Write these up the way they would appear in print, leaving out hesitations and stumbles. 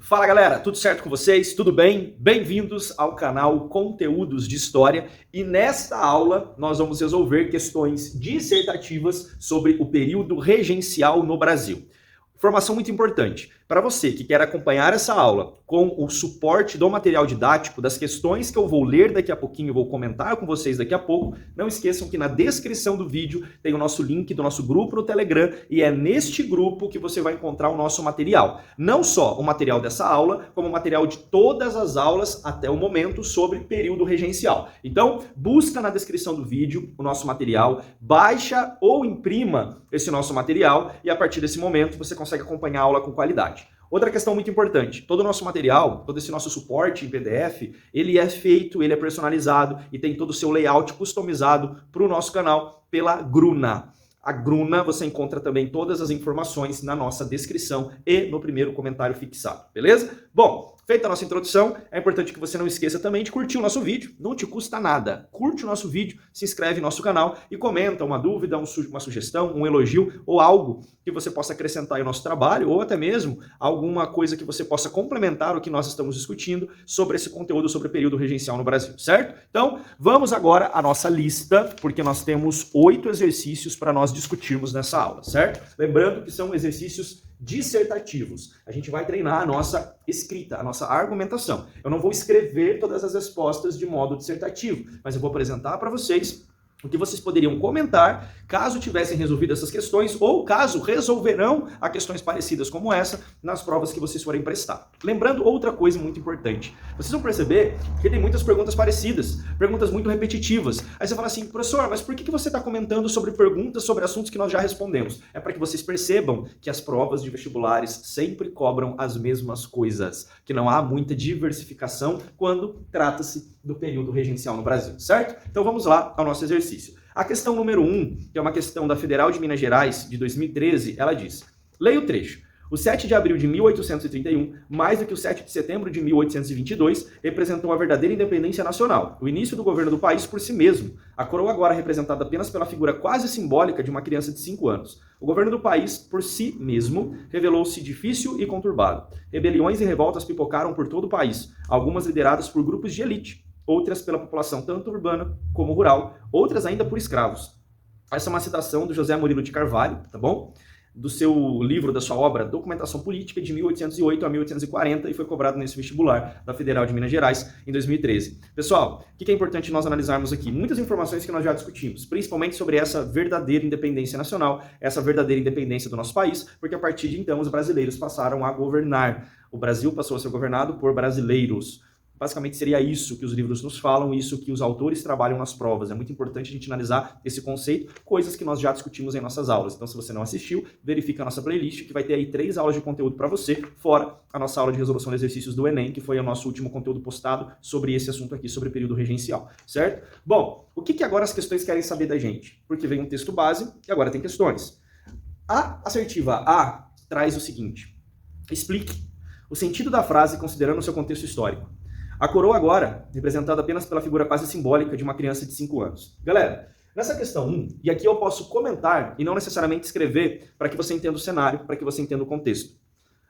Fala galera, tudo certo com vocês? Tudo bem? Bem-vindos ao canal Conteúdos de História e nesta aula nós vamos resolver questões dissertativas sobre o período regencial no Brasil. Informação muito importante. Para você que quer acompanhar essa aula com o suporte do material didático, das questões que eu vou ler daqui a pouquinho, eu vou comentar com vocês daqui a pouco, não esqueçam que na descrição do vídeo tem o nosso link do nosso grupo no Telegram e é neste grupo que você vai encontrar o nosso material. Não só o material dessa aula, como o material de todas as aulas até o momento sobre período regencial. Então, busca na descrição do vídeo o nosso material, baixa ou imprima esse nosso material e a partir desse momento você consegue acompanhar a aula com qualidade. Outra questão muito importante, todo o nosso material, todo esse nosso suporte em PDF, ele é feito, ele é personalizado e tem todo o seu layout customizado para o nosso canal pela Gruna. A Gruna, você encontra também todas as informações na nossa descrição e no primeiro comentário fixado, beleza? Bom, feita a nossa introdução, é importante que você não esqueça também de curtir o nosso vídeo, não te custa nada. Curte o nosso vídeo, se inscreve no nosso canal e comenta uma dúvida, uma sugestão, um elogio ou algo que você possa acrescentar ao nosso trabalho ou até mesmo alguma coisa que você possa complementar o que nós estamos discutindo sobre esse conteúdo sobre o período regencial no Brasil, certo? Então, vamos agora à nossa lista, porque nós temos 8 exercícios para nós discutirmos nessa aula, certo? Lembrando que são exercícios dissertativos. A gente vai treinar a nossa escrita, a nossa argumentação. Eu não vou escrever todas as respostas de modo dissertativo, mas eu vou apresentar para vocês o que vocês poderiam comentar caso tivessem resolvido essas questões ou caso resolverão a questões parecidas como essa nas provas que vocês forem prestar. Lembrando outra coisa muito importante. Vocês vão perceber que tem muitas perguntas parecidas, perguntas muito repetitivas. Aí você fala assim, professor, mas por que você está comentando sobre perguntas sobre assuntos que nós já respondemos? É para que vocês percebam que as provas de vestibulares sempre cobram as mesmas coisas, que não há muita diversificação quando trata-se do período regencial no Brasil, certo? Então vamos lá ao nosso exercício. A questão número 1, que é uma questão da Federal de Minas Gerais, de 2013, ela diz, leia o trecho. O 7 de abril de 1831, mais do que o 7 de setembro de 1822, representou a verdadeira independência nacional, o início do governo do país por si mesmo. A coroa agora representada apenas pela figura quase simbólica de uma criança de 5 anos. O governo do país, por si mesmo, revelou-se difícil e conturbado. Rebeliões e revoltas pipocaram por todo o país, algumas lideradas por grupos de elite, outras pela população tanto urbana como rural, outras ainda por escravos. Essa é uma citação do José Murilo de Carvalho, tá bom? Do seu livro, da sua obra Documentação Política, de 1808 a 1840, e foi cobrado nesse vestibular da Federal de Minas Gerais em 2013. Pessoal, o que é importante nós analisarmos aqui? Muitas informações que nós já discutimos, principalmente sobre essa verdadeira independência nacional, essa verdadeira independência do nosso país, porque a partir de então os brasileiros passaram a governar. O Brasil passou a ser governado por brasileiros. Basicamente seria isso que os livros nos falam, isso que os autores trabalham nas provas. É muito importante a gente analisar esse conceito, coisas que nós já discutimos em nossas aulas. Então, se você não assistiu, verifica a nossa playlist, que vai ter aí 3 aulas de conteúdo para você, fora a nossa aula de resolução de exercícios do Enem, que foi o nosso último conteúdo postado sobre esse assunto aqui, sobre o período regencial, certo? Bom, o que agora as questões querem saber da gente? Porque vem um texto base e agora tem questões. A assertiva A traz o seguinte: explique o sentido da frase considerando o seu contexto histórico. A coroa agora, representada apenas pela figura quase simbólica de uma criança de 5 anos. Galera, nessa questão 1, e aqui eu posso comentar e não necessariamente escrever para que você entenda o cenário, para que você entenda o contexto.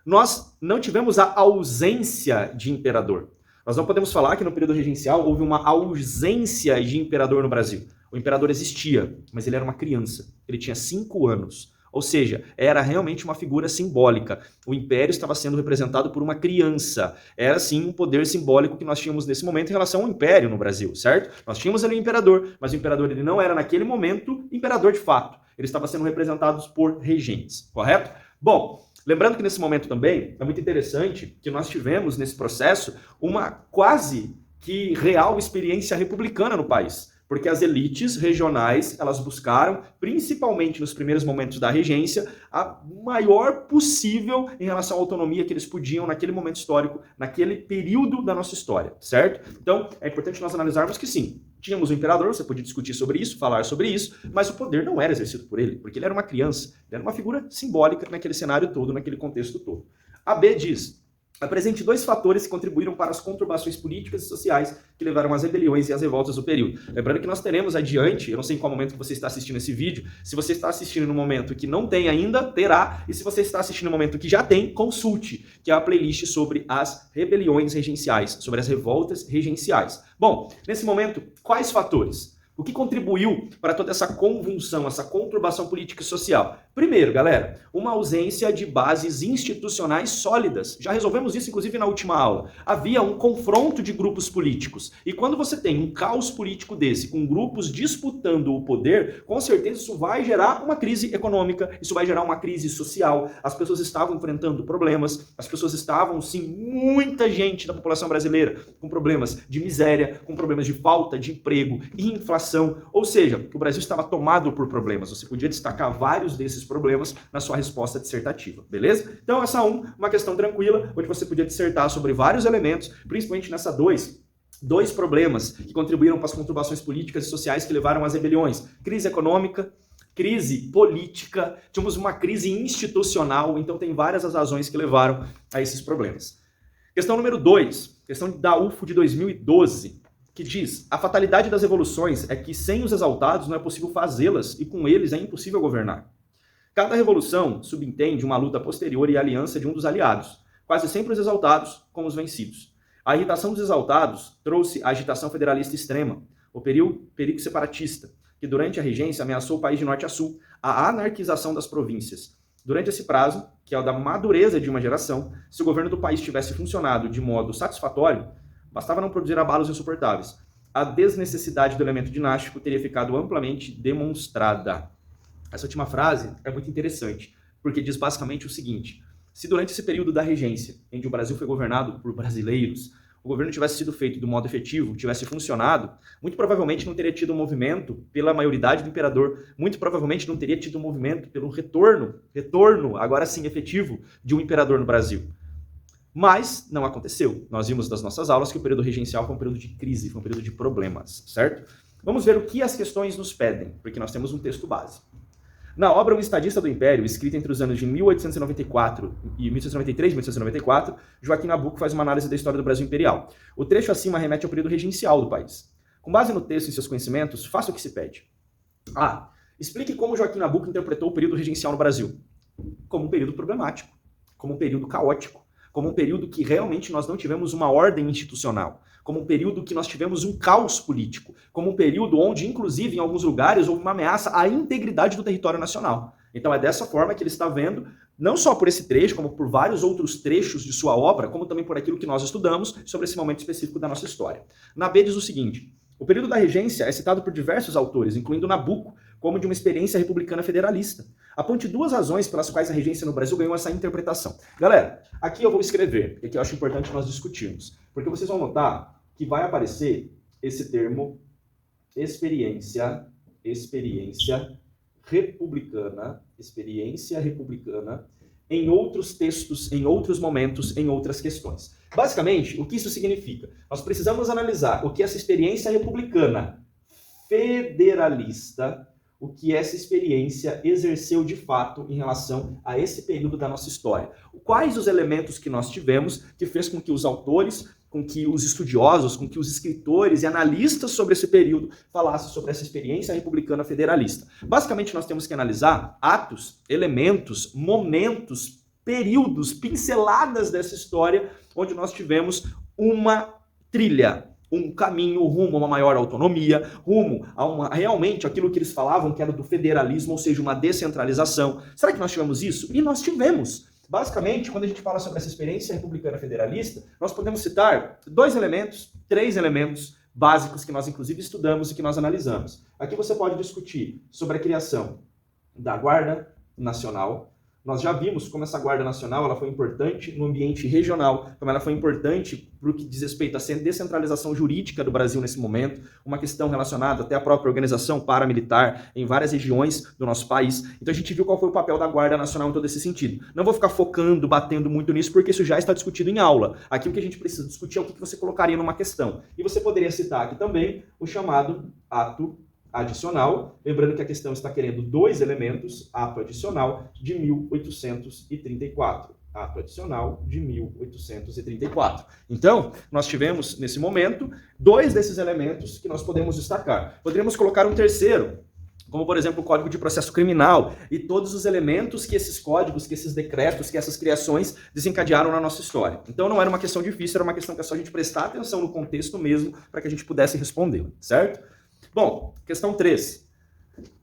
Nós não tivemos a ausência de imperador. Nós não podemos falar que no período regencial houve uma ausência de imperador no Brasil. O imperador existia, mas ele era uma criança. Ele tinha 5 anos. Ou seja, era realmente uma figura simbólica. O império estava sendo representado por uma criança. Era, sim, um poder simbólico que nós tínhamos nesse momento em relação ao império no Brasil, certo? Nós tínhamos ali o imperador, mas o imperador ele não era, naquele momento, imperador de fato. Ele estava sendo representado por regentes, correto? Bom, lembrando que nesse momento também é muito interessante que nós tivemos, nesse processo, uma quase que real experiência republicana no país. Porque as elites regionais, elas buscaram, principalmente nos primeiros momentos da regência, a maior possível em relação à autonomia que eles podiam naquele momento histórico, naquele período da nossa história, certo? Então, é importante nós analisarmos que sim, tínhamos o imperador, você podia discutir sobre isso, falar sobre isso, mas o poder não era exercido por ele, porque ele era uma criança, ele era uma figura simbólica naquele cenário todo, naquele contexto todo. A B diz: Apresente 2 fatores que contribuíram para as conturbações políticas e sociais que levaram às rebeliões e às revoltas do período. Lembrando que nós teremos adiante, eu não sei em qual momento que você está assistindo esse vídeo, se você está assistindo no momento que não tem ainda, terá, e se você está assistindo no momento que já tem, consulte, que é a playlist sobre as rebeliões regenciais, sobre as revoltas regenciais. Bom, nesse momento, quais fatores? O que contribuiu para toda essa convulsão, essa conturbação política e social? Primeiro, galera, uma ausência de bases institucionais sólidas. Já resolvemos isso, inclusive, na última aula. Havia um confronto de grupos políticos. E quando você tem um caos político desse, com grupos disputando o poder, com certeza isso vai gerar uma crise econômica, isso vai gerar uma crise social. As pessoas estavam enfrentando problemas, as pessoas estavam, sim, muita gente da população brasileira com problemas de miséria, com problemas de falta de emprego e inflação. Ou seja, o Brasil estava tomado por problemas. Você podia destacar vários desses problemas na sua resposta dissertativa, beleza? Então, essa uma questão tranquila, onde você podia dissertar sobre vários elementos, principalmente nessa dois problemas que contribuíram para as conturbações políticas e sociais que levaram às rebeliões. Crise econômica, crise política, tínhamos uma crise institucional, então tem várias as razões que levaram a esses problemas. Questão número 2, questão da UFO de 2012. Que diz, a fatalidade das revoluções é que sem os exaltados não é possível fazê-las e com eles é impossível governar. Cada revolução subentende uma luta posterior e aliança de um dos aliados, quase sempre os exaltados com os vencidos. A irritação dos exaltados trouxe a agitação federalista extrema, o perigo separatista, que durante a regência ameaçou o país de norte a sul, a anarquização das províncias. Durante esse prazo, que é o da madureza de uma geração, se o governo do país tivesse funcionado de modo satisfatório, bastava não produzir abalos insuportáveis. A desnecessidade do elemento dinástico teria ficado amplamente demonstrada. Essa última frase é muito interessante, porque diz basicamente o seguinte: se durante esse período da regência, em que o Brasil foi governado por brasileiros, o governo tivesse sido feito do modo efetivo, tivesse funcionado, muito provavelmente não teria tido um movimento pela maioridade do imperador, muito provavelmente não teria tido um movimento pelo retorno, agora sim efetivo, de um imperador no Brasil. Mas não aconteceu. Nós vimos das nossas aulas que o período regencial foi um período de crise, foi um período de problemas, certo? Vamos ver o que as questões nos pedem, porque nós temos um texto base. Na obra Um Estadista do Império, escrita entre os anos de 1894 e 1893 e 1894, Joaquim Nabuco faz uma análise da história do Brasil imperial. O trecho acima remete ao período regencial do país. Com base no texto e seus conhecimentos, faça o que se pede. A. Explique como Joaquim Nabuco interpretou o período regencial no Brasil. Como um período problemático, como um período caótico, como um período que realmente nós não tivemos uma ordem institucional, como um período que nós tivemos um caos político, como um período onde, inclusive, em alguns lugares, houve uma ameaça à integridade do território nacional. Então é dessa forma que ele está vendo, não só por esse trecho, como por vários outros trechos de sua obra, como também por aquilo que nós estudamos sobre esse momento específico da nossa história. Na B diz o seguinte: o período da regência é citado por diversos autores, incluindo Nabuco, como de uma experiência republicana federalista. Aponte 2 razões pelas quais a regência no Brasil ganhou essa interpretação. Galera, aqui eu vou escrever, porque eu acho importante nós discutirmos. Porque vocês vão notar que vai aparecer esse termo experiência republicana, em outros textos, em outros momentos, em outras questões. Basicamente, o que isso significa? Nós precisamos analisar o que essa experiência republicana federalista, o que essa experiência exerceu de fato em relação a esse período da nossa história. Quais os elementos que nós tivemos que fez com que os autores, com que os estudiosos, com que os escritores e analistas sobre esse período falassem sobre essa experiência republicana federalista. Basicamente, nós temos que analisar atos, elementos, momentos, períodos, pinceladas dessa história, onde nós tivemos uma trilha, um caminho rumo a uma maior autonomia, rumo a realmente aquilo que eles falavam que era do federalismo, ou seja, uma descentralização. Será que nós tivemos isso? E nós tivemos. Basicamente, quando a gente fala sobre essa experiência republicana federalista, nós podemos citar 2 elementos, 3 elementos básicos que nós inclusive estudamos e que nós analisamos. Aqui você pode discutir sobre a criação da Guarda Nacional. Nós já vimos como essa Guarda Nacional ela foi importante no ambiente regional, como ela foi importante para o que diz respeito à descentralização jurídica do Brasil nesse momento, uma questão relacionada até à própria organização paramilitar em várias regiões do nosso país. Então a gente viu qual foi o papel da Guarda Nacional em todo esse sentido. Não vou ficar focando, batendo muito nisso, porque isso já está discutido em aula. Aqui o que a gente precisa discutir é o que você colocaria numa questão. E você poderia citar aqui também o chamado ato adicional, lembrando que a questão está querendo 2 elementos, ato adicional de 1834. ato adicional de 1834. Então, nós tivemos, nesse momento, dois desses elementos que nós podemos destacar. Poderíamos colocar um terceiro, como, por exemplo, o Código de Processo Criminal e todos os elementos que esses códigos, que esses decretos, que essas criações desencadearam na nossa história. Então, não era uma questão difícil, era uma questão que é só a gente prestar atenção no contexto mesmo para que a gente pudesse responder, certo? Bom, questão 3.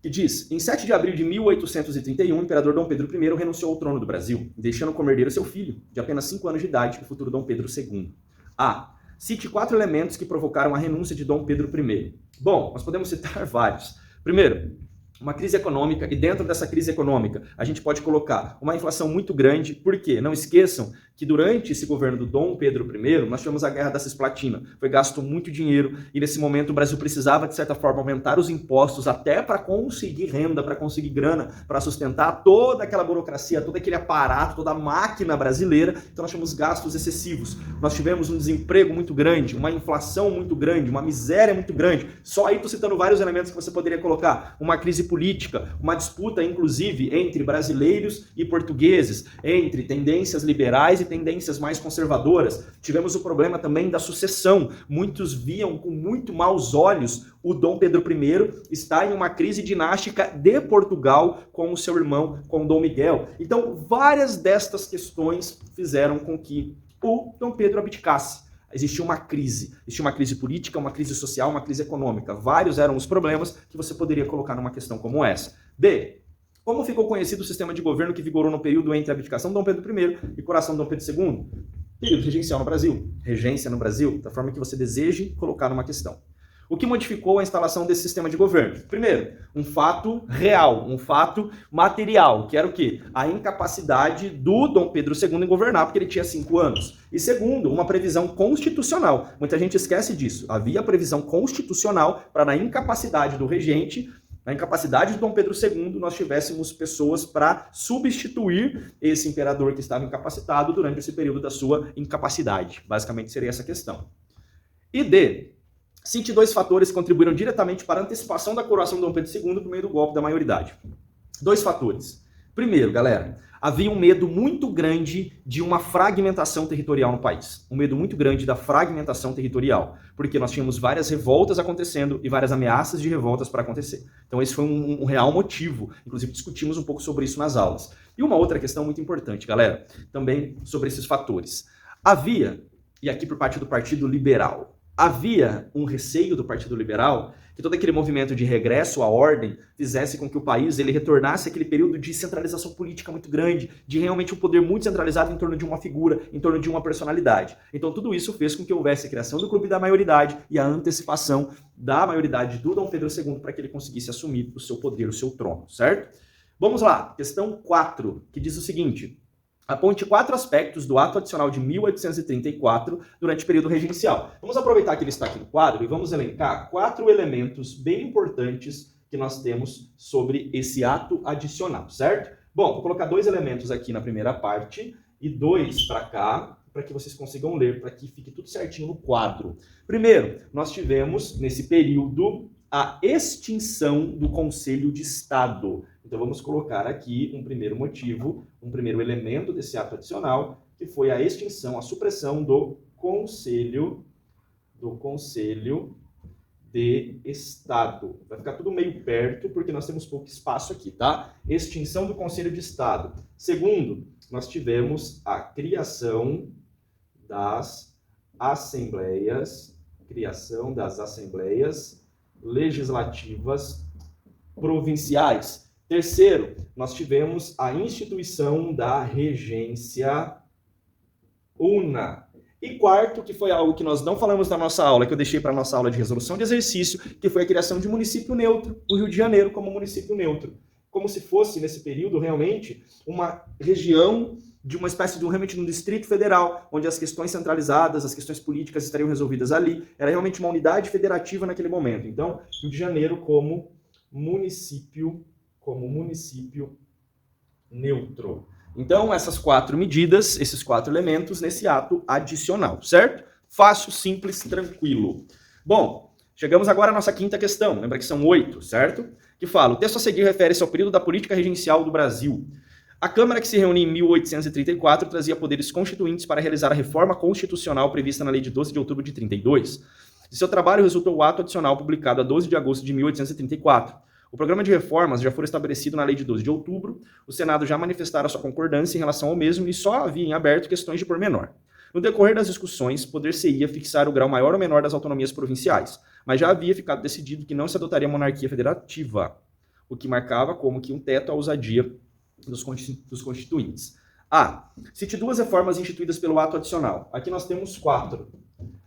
Que diz, em 7 de abril de 1831, o imperador Dom Pedro I renunciou ao trono do Brasil, deixando como herdeiro seu filho, de apenas 5 anos de idade, o futuro Dom Pedro II. A. Cite 4 elementos que provocaram a renúncia de Dom Pedro I. Bom, nós podemos citar vários. Primeiro, uma crise econômica, e dentro dessa crise econômica a gente pode colocar uma inflação muito grande. Por quê? Não esqueçam que durante esse governo do Dom Pedro I, nós tivemos a Guerra da Cisplatina. Foi gasto muito dinheiro e nesse momento o Brasil precisava, de certa forma, aumentar os impostos até para conseguir renda, para conseguir grana, para sustentar toda aquela burocracia, todo aquele aparato, toda a máquina brasileira. Então nós tivemos gastos excessivos. Nós tivemos um desemprego muito grande, uma inflação muito grande, uma miséria muito grande. Só aí estou citando vários elementos que você poderia colocar. Uma crise política, uma disputa, inclusive, entre brasileiros e portugueses, entre tendências liberais e tendências mais conservadoras. Tivemos o problema também da sucessão. Muitos viam com muito maus olhos o Dom Pedro I estar em uma crise dinástica de Portugal com o seu irmão, com Dom Miguel. Então, várias destas questões fizeram com que o Dom Pedro abdicasse. Existia uma crise política, uma crise social, uma crise econômica. Vários eram os problemas que você poderia colocar numa questão como essa. B. Como ficou conhecido o sistema de governo que vigorou no período entre a abdicação de Dom Pedro I e coroação de Dom Pedro II? Período regencial no Brasil. Regência no Brasil, da forma que você deseje colocar numa questão. O que modificou a instalação desse sistema de governo? Primeiro, um fato real, um fato material, que era o quê? A incapacidade do Dom Pedro II em governar, porque ele tinha 5 anos. E segundo, uma previsão constitucional. Muita gente esquece disso. Havia previsão constitucional para, na incapacidade do regente, na incapacidade de Dom Pedro II, nós tivéssemos pessoas para substituir esse imperador que estava incapacitado durante esse período da sua incapacidade. Basicamente seria essa questão. E D. Cite 2 fatores que contribuíram diretamente para a antecipação da coroação de Dom Pedro II por meio do golpe da maioridade. 2 fatores. Primeiro, galera, havia um medo muito grande de uma fragmentação territorial no país. Um medo muito grande da fragmentação territorial, porque nós tínhamos várias revoltas acontecendo e várias ameaças de revoltas para acontecer. Então esse foi um real motivo, inclusive discutimos um pouco sobre isso nas aulas. E uma outra questão muito importante, galera, também sobre esses fatores. Havia, e aqui por parte do Partido Liberal, havia um receio do Partido Liberal que todo aquele movimento de regresso à ordem fizesse com que o país ele retornasse àquele período de centralização política muito grande, de realmente um poder muito centralizado em torno de uma figura, em torno de uma personalidade. Então tudo isso fez com que houvesse a criação do Clube da Maioridade e a antecipação da maioridade do Dom Pedro II para que ele conseguisse assumir o seu poder, o seu trono, certo? Vamos lá, questão 4, que diz o seguinte: aponte 4 aspectos do ato adicional de 1834 durante o período regencial. Vamos aproveitar que ele está aqui no quadro e vamos elencar 4 elementos bem importantes que nós temos sobre esse ato adicional, certo? Bom, vou colocar 2 elementos aqui na primeira parte e 2 para cá, para que vocês consigam ler, para que fique tudo certinho no quadro. Primeiro, nós tivemos, nesse período, a extinção do Conselho de Estado. Então vamos colocar aqui um primeiro motivo, um primeiro elemento desse ato adicional, que foi a extinção, a supressão do Conselho de Estado. Vai ficar tudo meio perto, porque nós temos pouco espaço aqui, tá? Extinção do Conselho de Estado. Segundo, nós tivemos a criação das assembleias legislativas provinciais. Terceiro, nós tivemos a instituição da regência una. E quarto, que foi algo que nós não falamos na nossa aula, que eu deixei para a nossa aula de resolução de exercício, que foi a criação de município neutro, o Rio de Janeiro como município neutro. Como se fosse, nesse período, realmente, uma região de uma espécie de realmente um distrito federal, onde as questões centralizadas, as questões políticas estariam resolvidas ali. Era realmente uma unidade federativa naquele momento. Então, Rio de Janeiro como município neutro. Então, essas 4 medidas, esses 4 elementos nesse ato adicional, certo? Fácil, simples, tranquilo. Bom, chegamos agora à nossa quinta questão. Lembra que são 8, certo? Que fala, o texto a seguir refere-se ao período da política regencial do Brasil. A Câmara, que se reuniu em 1834, trazia poderes constituintes para realizar a reforma constitucional prevista na Lei de 12 de outubro de 32. De seu trabalho resultou o ato adicional publicado a 12 de agosto de 1834. O programa de reformas já foi estabelecido na Lei de 12 de outubro, o Senado já manifestara sua concordância em relação ao mesmo e só havia em aberto questões de pormenor. No decorrer das discussões, poder-se-ia fixar o grau maior ou menor das autonomias provinciais, mas já havia ficado decidido que não se adotaria a monarquia federativa, o que marcava como que um teto à ousadia dos constituintes. Cite duas reformas instituídas pelo ato adicional. Aqui nós temos 4.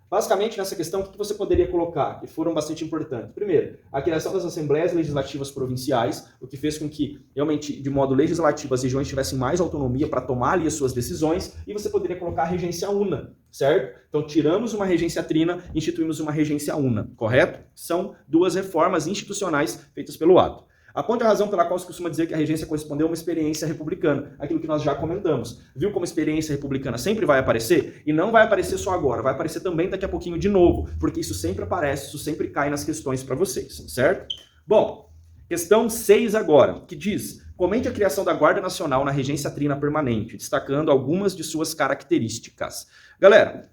Basicamente, nessa questão, o que você poderia colocar, que foram bastante importantes? Primeiro, a criação das Assembleias Legislativas Provinciais, o que fez com que, realmente, de modo legislativo, as regiões tivessem mais autonomia para tomar ali as suas decisões, e você poderia colocar a regência una, certo? Então, tiramos uma regência trina, instituímos uma regência una, correto? São duas reformas institucionais feitas pelo ato. Aponte a razão pela qual se costuma dizer que a regência correspondeu a uma experiência republicana, aquilo que nós já comentamos. Viu como a experiência republicana sempre vai aparecer? E não vai aparecer só agora, vai aparecer também daqui a pouquinho de novo, porque isso sempre aparece, isso sempre cai nas questões para vocês, certo? Bom, questão 6 agora, que diz: comente a criação da Guarda Nacional na regência trina permanente, destacando algumas de suas características. Galera,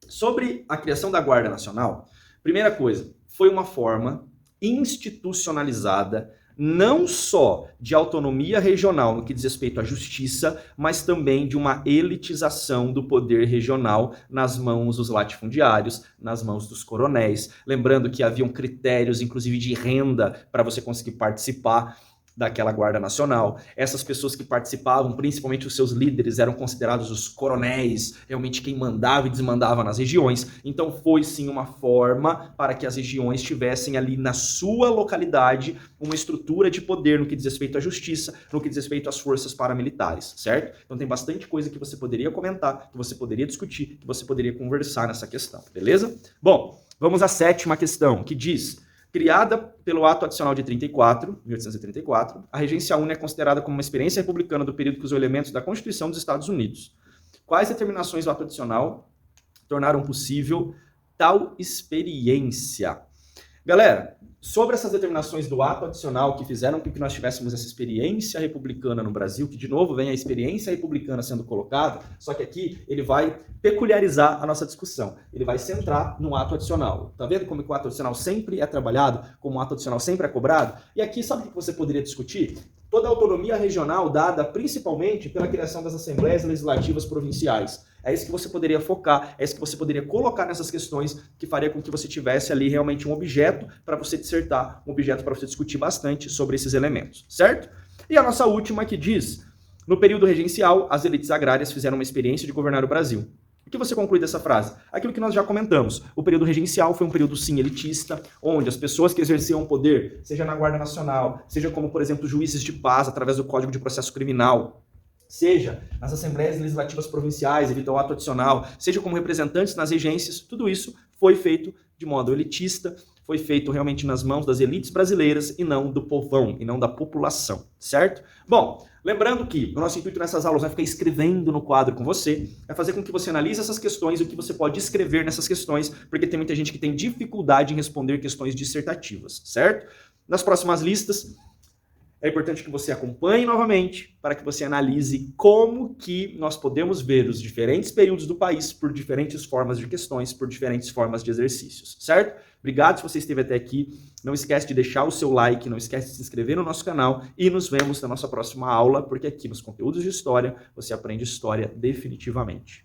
sobre a criação da Guarda Nacional, primeira coisa, foi uma forma institucionalizada não só de autonomia regional no que diz respeito à justiça, mas também de uma elitização do poder regional nas mãos dos latifundiários, nas mãos dos coronéis. Lembrando que haviam critérios, inclusive de renda, para você conseguir participar daquela Guarda Nacional. Essas pessoas que participavam, principalmente os seus líderes, eram considerados os coronéis, realmente quem mandava e desmandava nas regiões. Então foi sim uma forma para que as regiões tivessem ali na sua localidade uma estrutura de poder no que diz respeito à justiça, no que diz respeito às forças paramilitares, certo? Então tem bastante coisa que você poderia comentar, que você poderia discutir, que você poderia conversar nessa questão, beleza? Bom, vamos à 7ª questão, que diz: criada pelo ato adicional de 1834, a regência una é considerada como uma experiência republicana do período que usou elementos da Constituição dos Estados Unidos. Quais determinações do ato adicional tornaram possível tal experiência? Galera, sobre essas determinações do ato adicional que fizeram com que nós tivéssemos essa experiência republicana no Brasil, que de novo vem a experiência republicana sendo colocada, só que aqui ele vai peculiarizar a nossa discussão. Ele vai centrar no ato adicional. Tá vendo como que o ato adicional sempre é trabalhado, como o ato adicional sempre é cobrado? E aqui, sabe o que você poderia discutir? Toda a autonomia regional dada principalmente pela criação das Assembleias Legislativas Provinciais. É isso que você poderia focar, é isso que você poderia colocar nessas questões, que faria com que você tivesse ali realmente um objeto para você dissertar, um objeto para você discutir bastante sobre esses elementos, certo? E a nossa última que diz: no período regencial, as elites agrárias fizeram uma experiência de governar o Brasil. O que você conclui dessa frase? Aquilo que nós já comentamos. O período regencial foi um período, sim, elitista, onde as pessoas que exerciam poder, seja na Guarda Nacional, seja como, por exemplo, juízes de paz, através do Código de Processo Criminal, seja nas Assembleias Legislativas Provinciais, devido ao ato adicional, seja como representantes nas regências, tudo isso foi feito de modo elitista, foi feito realmente nas mãos das elites brasileiras e não do povão, e não da população, certo? Bom, lembrando que o nosso intuito nessas aulas não é ficar escrevendo no quadro com você, é fazer com que você analise essas questões e o que você pode escrever nessas questões, porque tem muita gente que tem dificuldade em responder questões dissertativas, certo? Nas próximas listas, é importante que você acompanhe novamente para que você analise como que nós podemos ver os diferentes períodos do país por diferentes formas de questões, por diferentes formas de exercícios, certo? Obrigado se você esteve até aqui. Não esquece de deixar o seu like, não esquece de se inscrever no nosso canal e nos vemos na nossa próxima aula, porque aqui nos conteúdos de história você aprende história definitivamente.